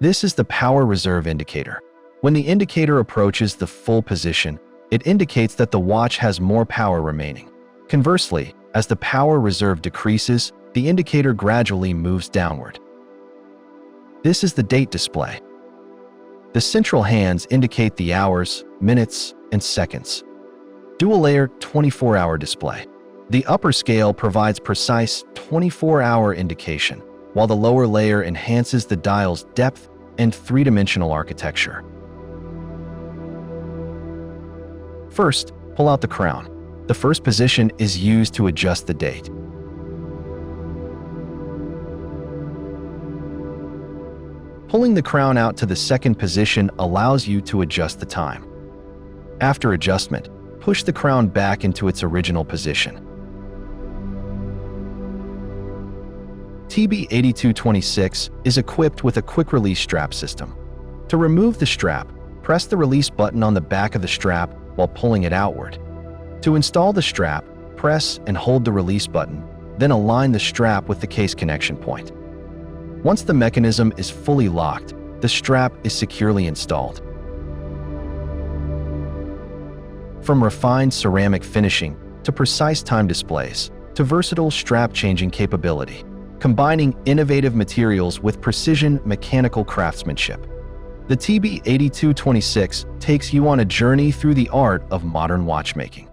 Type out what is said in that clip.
This is the power reserve indicator. When the indicator approaches the full position, it indicates that the watch has more power remaining. Conversely, as the power reserve decreases, the indicator gradually moves downward. This is the date display. The central hands indicate the hours, minutes, and seconds. Dual-layer 24-hour display. The upper scale provides precise 24-hour indication, while the lower layer enhances the dial's depth and three-dimensional architecture. First, pull out the crown. The first position is used to adjust the date. Pulling the crown out to the second position allows you to adjust the time. After adjustment, push the crown back into its original position. TB8226 is equipped with a quick-release strap system. To remove the strap, press the release button on the back of the strap while pulling it outward. To install the strap, press and hold the release button, then align the strap with the case connection point. Once the mechanism is fully locked, the strap is securely installed. From refined ceramic finishing to precise time displays to versatile strap changing capability, combining innovative materials with precision mechanical craftsmanship, the TB8226 takes you on a journey through the art of modern watchmaking.